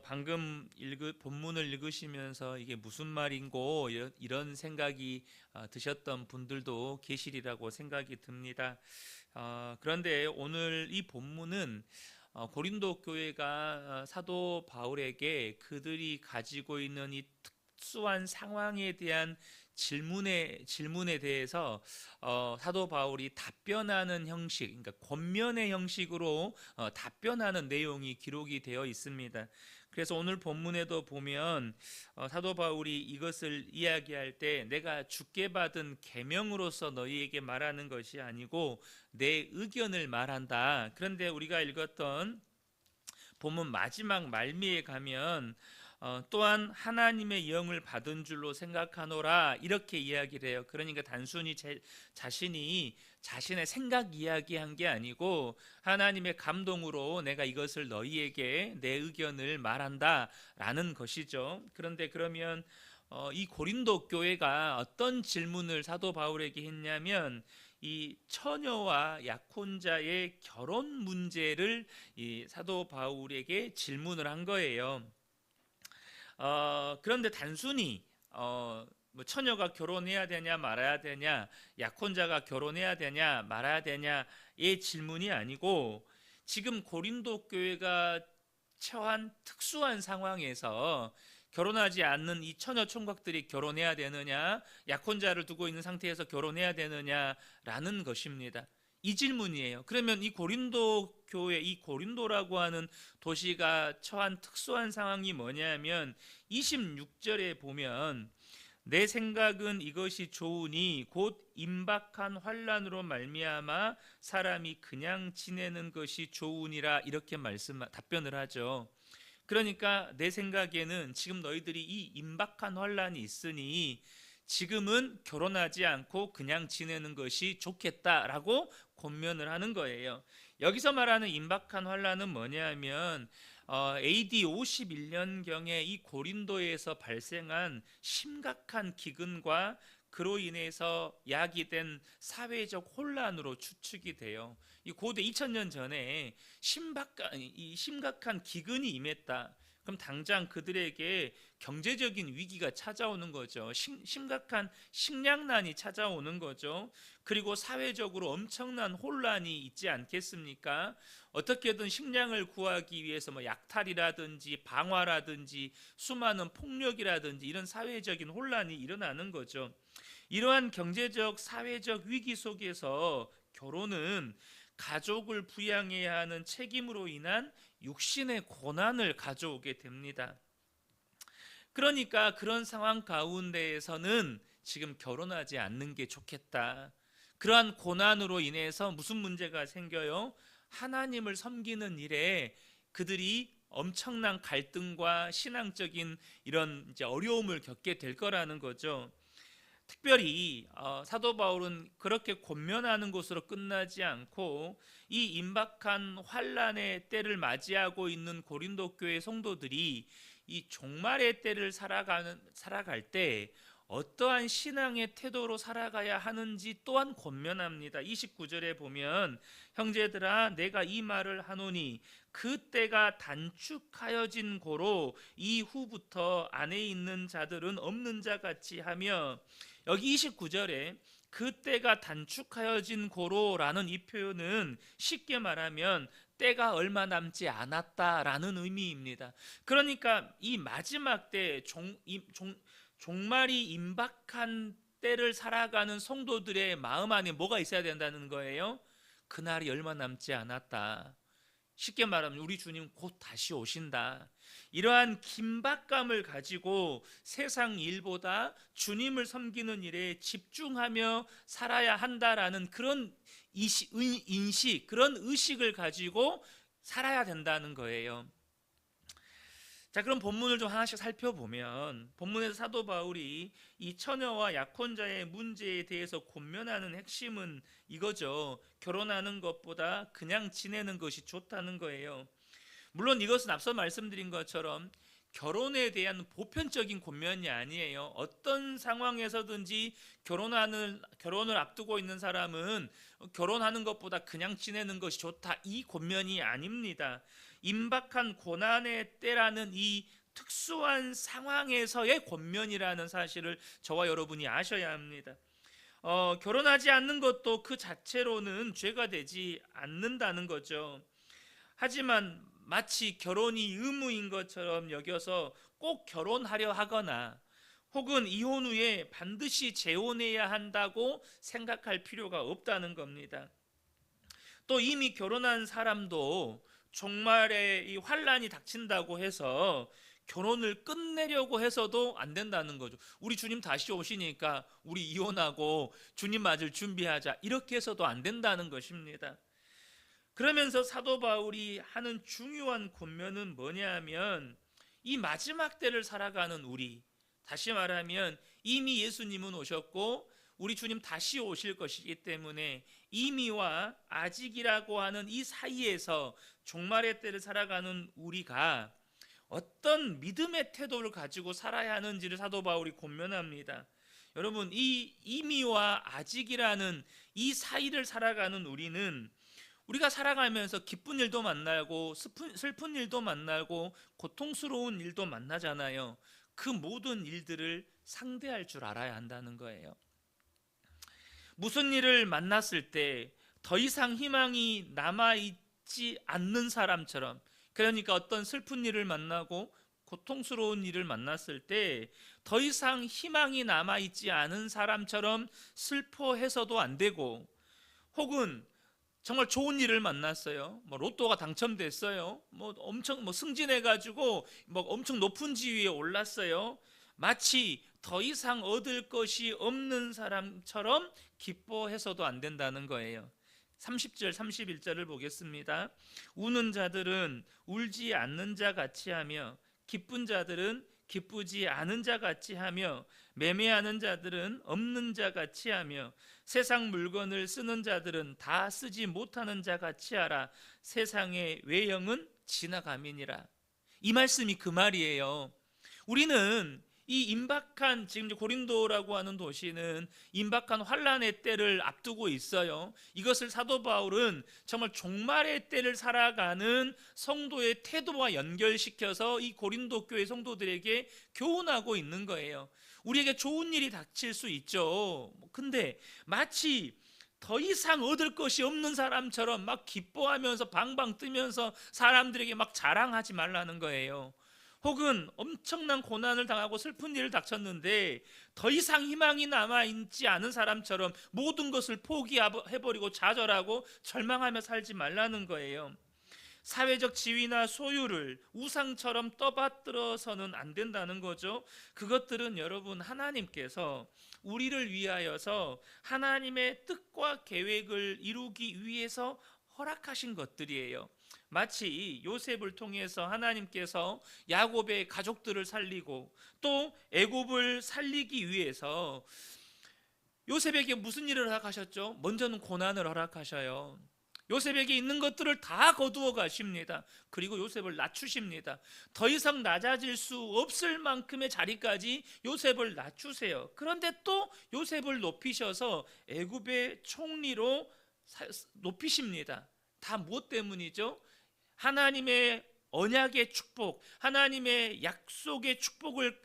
방금 본문을 읽으시면서 이게 무슨 말인고 이런 생각이 드셨던 분들도 계시리라고 생각이 듭니다. 그런데 오늘 이 본문은 고린도 교회가 사도 바울에게 그들이 가지고 있는 이 특수한 상황에 대한 질문에 대해서 사도 바울이 답변하는 형식, 그러니까 권면의 형식으로 답변하는 내용이 기록이 되어 있습니다. 그래서 오늘 본문에도 보면 사도 바울이 이것을 이야기할 때 내가 주께 받은 계명으로서 너희에게 말하는 것이 아니고 내 의견을 말한다. 그런데 우리가 읽었던 본문 마지막 말미에 가면 또한 하나님의 영을 받은 줄로 생각하노라 이렇게 이야기를 해요. 그러니까 단순히 자신이 자신의 생각 이야기한 게 아니고 하나님의 감동으로 내가 이것을 너희에게 내 의견을 말한다 라는 것이죠. 그런데 그러면 이 고린도 교회가 어떤 질문을 사도 바울에게 했냐면 이 처녀와 약혼자의 결혼 문제를 이 사도 바울에게 질문을 한 거예요. 그런데 단순히 뭐 처녀가 결혼해야 되냐 말아야 되냐, 약혼자가 결혼해야 되냐 말아야 되냐의 질문이 아니고 지금 고린도 교회가 처한 특수한 상황에서 결혼하지 않는 이 처녀 총각들이 결혼해야 되느냐, 약혼자를 두고 있는 상태에서 결혼해야 되느냐라는 것입니다. 이 질문이에요. 그러면 이 고린도 교회, 이 고린도라고 하는 도시가 처한 특수한 상황이 뭐냐면 26절에 보면 내 생각은 이것이 좋으니 곧 임박한 환난으로 말미암아 사람이 그냥 지내는 것이 좋으니라 이렇게 답변을 하죠. 그러니까 내 생각에는 지금 너희들이 이 임박한 환난이 있으니 지금은 결혼하지 않고 그냥 지내는 것이 좋겠다라고 권면을 하는 거예요. 여기서 말하는 임박한 환난은 뭐냐면 AD 51년경에 이 고린도에서 발생한 심각한 기근과 그로 인해서 야기된 사회적 혼란으로 추측이 돼요. 이 고대 2000년 전에 심각한 기근이 임했다. 그럼 당장 그들에게 경제적인 위기가 찾아오는 거죠. 심각한 식량난이 찾아오는 거죠. 그리고 사회적으로 엄청난 혼란이 있지 않겠습니까? 어떻게든 식량을 구하기 위해서 뭐 약탈이라든지 방화라든지 수많은 폭력이라든지 이런 사회적인 혼란이 일어나는 거죠. 이러한 경제적 사회적 위기 속에서 결혼은 가족을 부양해야 하는 책임으로 인한 육신의 고난을 가져오게 됩니다. 그러니까 그런 상황 가운데에서는 지금 결혼하지 않는 게 좋겠다. 그러한 고난으로 인해서 무슨 문제가 생겨요? 하나님을 섬기는 일에 그들이 엄청난 갈등과 신앙적인 이런 이제 어려움을 겪게 될 거라는 거죠. 특별히 사도 바울은 그렇게 권면하는 것으로 끝나지 않고 이 임박한 환란의 때를 맞이하고 있는 고린도 교회 성도들이 이 종말의 때를 살아갈 때 어떠한 신앙의 태도로 살아가야 하는지 또한 권면합니다. 29절에 보면 형제들아 내가 이 말을 하노니 그 때가 단축하여진 고로 이후부터 안에 있는 자들은 없는 자 같이 하며, 여기 29절에 그때가 단축하여진 고로라는 이 표현은 쉽게 말하면 때가 얼마 남지 않았다라는 의미입니다. 그러니까 이 마지막 때 종말이 임박한 때를 살아가는 성도들의 마음 안에 뭐가 있어야 된다는 거예요? 그날이 얼마 남지 않았다. 쉽게 말하면 우리 주님 곧 다시 오신다. 이러한 긴박감을 가지고 세상 일보다 주님을 섬기는 일에 집중하며 살아야 한다라는 그런 인식, 그런 의식을 가지고 살아야 된다는 거예요. 자, 그럼 본문을 좀 하나씩 살펴보면 본문에서 사도 바울이 이 처녀와 약혼자의 문제에 대해서 권면하는 핵심은 이거죠. 결혼하는 것보다 그냥 지내는 것이 좋다는 거예요. 물론 이것은 앞서 말씀드린 것처럼 결혼에 대한 보편적인 권면이 아니에요. 어떤 상황에서든지 결혼을 앞두고 있는 사람은 결혼하는 것보다 그냥 지내는 것이 좋다, 이 권면이 아닙니다. 임박한 고난의 때라는 이 특수한 상황에서의 권면이라는 사실을 저와 여러분이 아셔야 합니다. 결혼하지 않는 것도 그 자체로는 죄가 되지 않는다는 거죠. 하지만 마치 결혼이 의무인 것처럼 여겨서 꼭 결혼하려 하거나 혹은 이혼 후에 반드시 재혼해야 한다고 생각할 필요가 없다는 겁니다. 또 이미 결혼한 사람도 종말에 이 환란이 닥친다고 해서 결혼을 끝내려고 해서도 안 된다는 거죠. 우리 주님 다시 오시니까 우리 이혼하고 주님 맞을 준비하자, 이렇게 해서도 안 된다는 것입니다. 그러면서 사도 바울이 하는 중요한 권면은 뭐냐면 이 마지막 때를 살아가는 우리, 다시 말하면 이미 예수님은 오셨고 우리 주님 다시 오실 것이기 때문에 이미와 아직이라고 하는 이 사이에서 종말의 때를 살아가는 우리가 어떤 믿음의 태도를 가지고 살아야 하는지를 사도 바울이 권면합니다. 여러분, 이 이미와 아직이라는 이 사이를 살아가는 우리는 우리가 살아가면서 기쁜 일도 만나고 슬픈 일도 만나고 고통스러운 일도 만나잖아요. 그 모든 일들을 상대할 줄 알아야 한다는 거예요. 무슨 일을 만났을 때 더 이상 희망이 남아있지 않는 사람처럼, 그러니까 어떤 슬픈 일을 만나고 고통스러운 일을 만났을 때 더 이상 희망이 남아있지 않은 사람처럼 슬퍼해서도 안 되고, 혹은 정말 좋은 일을 만났어요. 로또가 당첨됐어요. 엄청 승진해가지고 엄청 높은 지위에 올랐어요. 마치 더 이상 얻을 것이 없는 사람처럼 기뻐해서도 안 된다는 거예요. 30절 31절을 보겠습니다. 우는 자들은 울지 않는 자 같이 하며 기쁜 자들은 기쁘지 않은 자 같이 하며 매매하는 자들은 없는 자 같이 하며 세상 물건을 쓰는 자들은 다 쓰지 못하는 자 같이 하라. 세상의 외형은 지나감이니라. 이 말씀이 그 말이에요. 우리는 이 임박한, 지금 고린도라고 하는 도시는 임박한 환란의 때를 앞두고 있어요. 이것을 사도 바울은 정말 종말의 때를 살아가는 성도의 태도와 연결시켜서 이 고린도 교회 성도들에게 교훈하고 있는 거예요. 우리에게 좋은 일이 닥칠 수 있죠. 근데 마치 더 이상 얻을 것이 없는 사람처럼 막 기뻐하면서 방방 뜨면서 사람들에게 막 자랑하지 말라는 거예요. 혹은 엄청난 고난을 당하고 슬픈 일을 닥쳤는데 더 이상 희망이 남아있지 않은 사람처럼 모든 것을 포기해버리고 좌절하고 절망하며 살지 말라는 거예요. 사회적 지위나 소유를 우상처럼 떠받들어서는 안 된다는 거죠. 그것들은 여러분, 하나님께서 우리를 위하여서 하나님의 뜻과 계획을 이루기 위해서 허락하신 것들이에요. 마치 요셉을 통해서 하나님께서 야곱의 가족들을 살리고 또 애굽을 살리기 위해서 요셉에게 무슨 일을 허락하셨죠? 먼저는 고난을 허락하셔요. 요셉에게 있는 것들을 다 거두어 가십니다. 그리고 요셉을 낮추십니다. 더 이상 낮아질 수 없을 만큼의 자리까지 요셉을 낮추세요. 그런데 또 요셉을 높이셔서 애굽의 총리로 높이십니다. 다 무엇 때문이죠? 하나님의 언약의 축복, 하나님의 약속의 축복을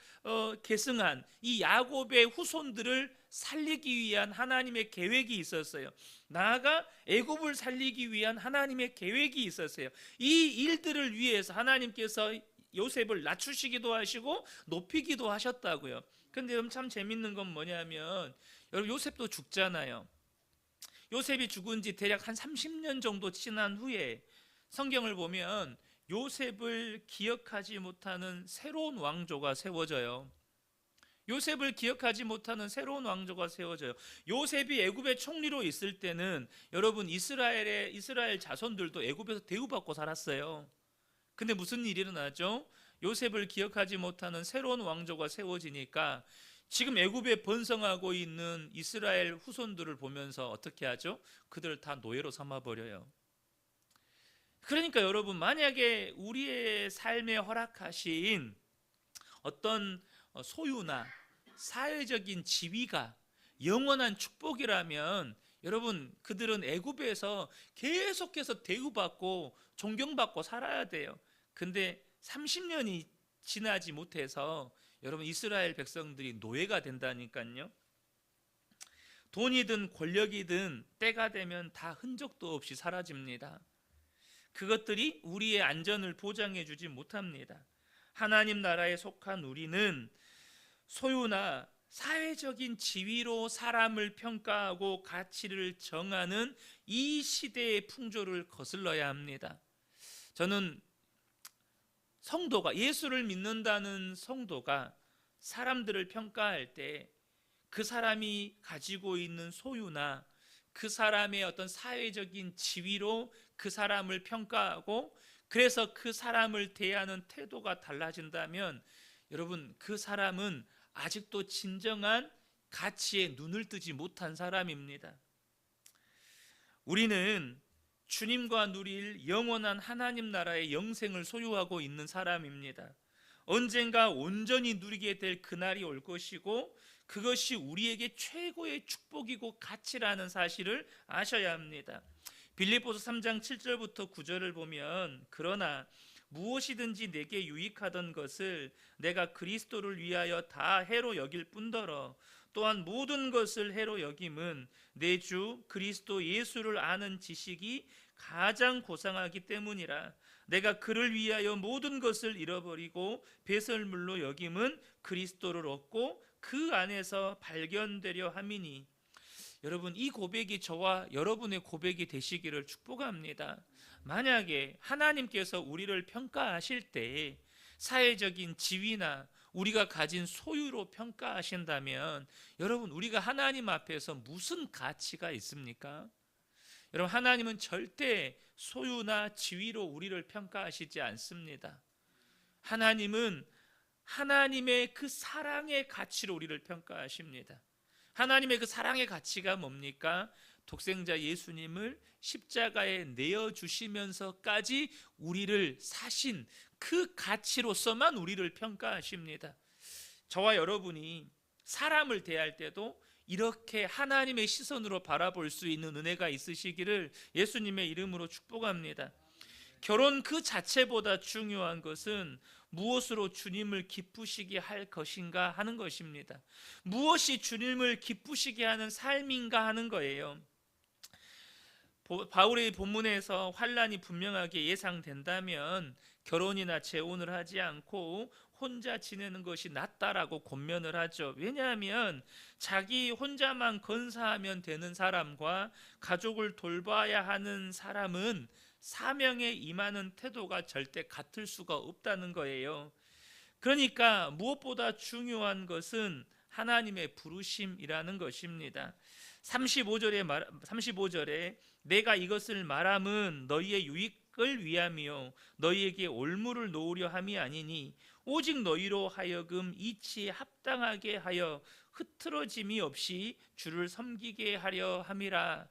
계승한 이 야곱의 후손들을 살리기 위한 하나님의 계획이 있었어요. 나아가 애굽을 살리기 위한 하나님의 계획이 있었어요. 이 일들을 위해서 하나님께서 요셉을 낮추시기도 하시고 높이기도 하셨다고요. 근데 참 재밌는 건 뭐냐면, 여러분, 요셉도 죽잖아요. 요셉이 죽은 지 대략 한 30년 정도 지난 후에 성경을 보면 요셉을 기억하지 못하는 새로운 왕조가 세워져요. 요셉을 기억하지 못하는 새로운 왕조가 세워져요. 요셉이 애굽의 총리로 있을 때는 여러분, 이스라엘 자손들도 애굽에서 대우받고 살았어요. 근데 무슨 일이 일어나죠? 요셉을 기억하지 못하는 새로운 왕조가 세워지니까 지금 애굽에 번성하고 있는 이스라엘 후손들을 보면서 어떻게 하죠? 그들을 다 노예로 삼아버려요. 그러니까 여러분, 만약에 우리의 삶에 허락하신 어떤 소유나 사회적인 지위가 영원한 축복이라면 여러분, 그들은 애굽에서 계속해서 대우받고 존경받고 살아야 돼요. 근데 30년이 지나지 못해서 여러분, 이스라엘 백성들이 노예가 된다니까요. 돈이든 권력이든 때가 되면 다 흔적도 없이 사라집니다. 그것들이 우리의 안전을 보장해 주지 못합니다. 하나님 나라에 속한 우리는 소유나 사회적인 지위로 사람을 평가하고 가치를 정하는 이 시대의 풍조를 거슬러야 합니다. 저는 성도가, 예수를 믿는다는 성도가 사람들을 평가할 때 그 사람이 가지고 있는 소유나 그 사람의 어떤 사회적인 지위로 그 사람을 평가하고, 그래서 그 사람을 대하는 태도가 달라진다면 여러분, 그 사람은 아직도 진정한 가치에 눈을 뜨지 못한 사람입니다. 우리는 주님과 누릴 영원한 하나님 나라의 영생을 소유하고 있는 사람입니다. 언젠가 온전히 누리게 될 그날이 올 것이고, 그것이 우리에게 최고의 축복이고 가치라는 사실을 아셔야 합니다. 빌립보서 3장 7절부터 9절을 보면, 그러나 무엇이든지 내게 유익하던 것을 내가 그리스도를 위하여 다 해로 여길 뿐더러 또한 모든 것을 해로 여김은 내 주 그리스도 예수를 아는 지식이 가장 고상하기 때문이라. 내가 그를 위하여 모든 것을 잃어버리고 배설물로 여김은 그리스도를 얻고 그 안에서 발견되려 함이니. 여러분, 이 고백이 저와 여러분의 고백이 되시기를 축복합니다. 만약에 하나님께서 우리를 평가하실 때 사회적인 지위나 우리가 가진 소유로 평가하신다면, 여러분, 우리가 하나님 앞에서 무슨 가치가 있습니까? 여러분, 하나님은 절대 소유나 지위로 우리를 평가하시지 않습니다. 하나님은 하나님의 그 사랑의 가치로 우리를 평가하십니다. 하나님의 그 사랑의 가치가 뭡니까? 독생자 예수님을 십자가에 내어주시면서까지 우리를 사신 그 가치로서만 우리를 평가하십니다. 저와 여러분이 사람을 대할 때도 이렇게 하나님의 시선으로 바라볼 수 있는 은혜가 있으시기를 예수님의 이름으로 축복합니다. 결혼 그 자체보다 중요한 것은 무엇으로 주님을 기쁘시게 할 것인가 하는 것입니다. 무엇이 주님을 기쁘시게 하는 삶인가 하는 거예요. 바울의 본문에서 환난이 분명하게 예상된다면 결혼이나 재혼을 하지 않고 혼자 지내는 것이 낫다라고 권면을 하죠. 왜냐하면 자기 혼자만 건사하면 되는 사람과 가족을 돌봐야 하는 사람은 사명에 임하는 태도가 절대 같을 수가 없다는 거예요. 그러니까 무엇보다 중요한 것은 하나님의 부르심이라는 것입니다. 35절에 내가 이것을 말함은 너희의 유익을 위함이요 너희에게 올무를 놓으려 함이 아니니 오직 너희로 하여금 이치에 합당하게 하여 흐트러짐이 없이 주를 섬기게 하려 함이라.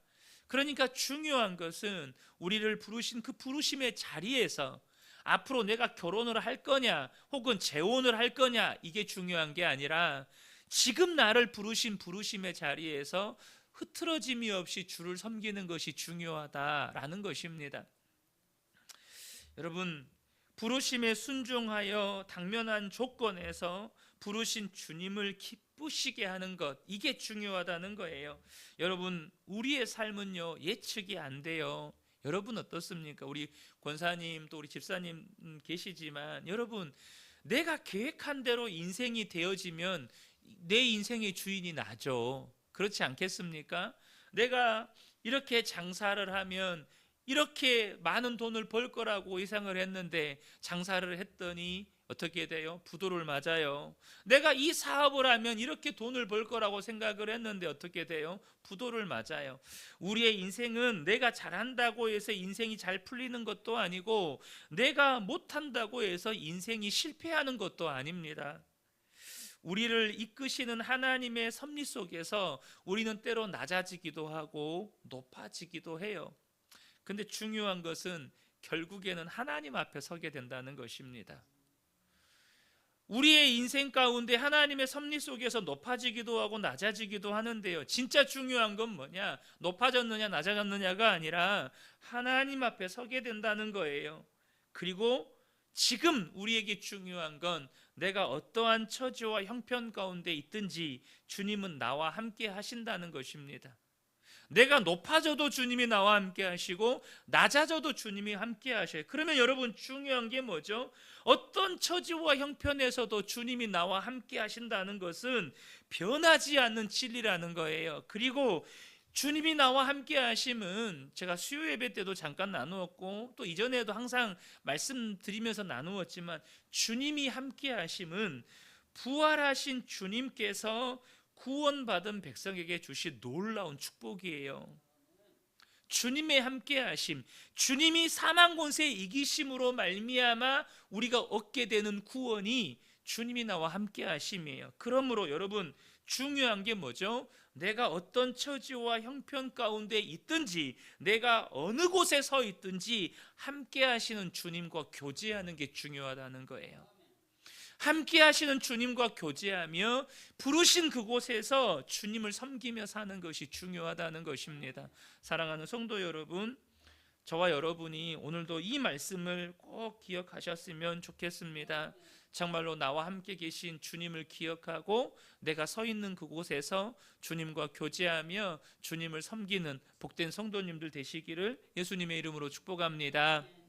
그러니까 중요한 것은 우리를 부르신 그 부르심의 자리에서 앞으로 내가 결혼을 할 거냐 혹은 재혼을 할 거냐, 이게 중요한 게 아니라 지금 나를 부르신 부르심의 자리에서 흐트러짐이 없이 주를 섬기는 것이 중요하다라는 것입니다. 여러분, 부르심에 순종하여 당면한 조건에서 부르신 주님을 기쁘시게 하는 것, 이게 중요하다는 거예요. 여러분, 우리의 삶은요 예측이 안 돼요. 여러분 어떻습니까? 우리 권사님 또 우리 집사님 계시지만, 여러분, 내가 계획한 대로 인생이 되어지면 내 인생의 주인이 나죠. 그렇지 않겠습니까? 내가 이렇게 장사를 하면 이렇게 많은 돈을 벌 거라고 예상을 했는데 장사를 했더니 어떻게 돼요? 부도를 맞아요. 내가 이 사업을 하면 이렇게 돈을 벌 거라고 생각을 했는데 어떻게 돼요? 부도를 맞아요. 우리의 인생은 내가 잘한다고 해서 인생이 잘 풀리는 것도 아니고 내가 못한다고 해서 인생이 실패하는 것도 아닙니다. 우리를 이끄시는 하나님의 섭리 속에서 우리는 때로 낮아지기도 하고 높아지기도 해요. 근데 중요한 것은 결국에는 하나님 앞에 서게 된다는 것입니다. 우리의 인생 가운데 하나님의 섭리 속에서 높아지기도 하고 낮아지기도 하는데요. 진짜 중요한 건 뭐냐? 높아졌느냐 낮아졌느냐가 아니라 하나님 앞에 서게 된다는 거예요. 그리고 지금 우리에게 중요한 건 내가 어떠한 처지와 형편 가운데 있든지 주님은 나와 함께 하신다는 것입니다. 내가 높아져도 주님이 나와 함께 하시고 낮아져도 주님이 함께 하셔요. 그러면 여러분 중요한 게 뭐죠? 어떤 처지와 형편에서도 주님이 나와 함께 하신다는 것은 변하지 않는 진리라는 거예요. 그리고 주님이 나와 함께 하심은 제가 수요 예배 때도 잠깐 나누었고 또 이전에도 항상 말씀드리면서 나누었지만 주님이 함께 하심은 부활하신 주님께서 구원받은 백성에게 주신 놀라운 축복이에요. 주님의 함께하심, 주님이 사망 권세 이기심으로 말미암아 우리가 얻게 되는 구원이 주님이 나와 함께하심이에요. 그러므로 여러분 중요한 게 뭐죠? 내가 어떤 처지와 형편 가운데 있든지 내가 어느 곳에 서 있든지 함께하시는 주님과 교제하는 게 중요하다는 거예요. 함께 하시는 주님과 교제하며 부르신 그곳에서 주님을 섬기며 사는 것이 중요하다는 것입니다. 사랑하는 성도 여러분, 저와 여러분이 오늘도 이 말씀을 꼭 기억하셨으면 좋겠습니다. 정말로 나와 함께 계신 주님을 기억하고 내가 서 있는 그곳에서 주님과 교제하며 주님을 섬기는 복된 성도님들 되시기를 예수님의 이름으로 축복합니다.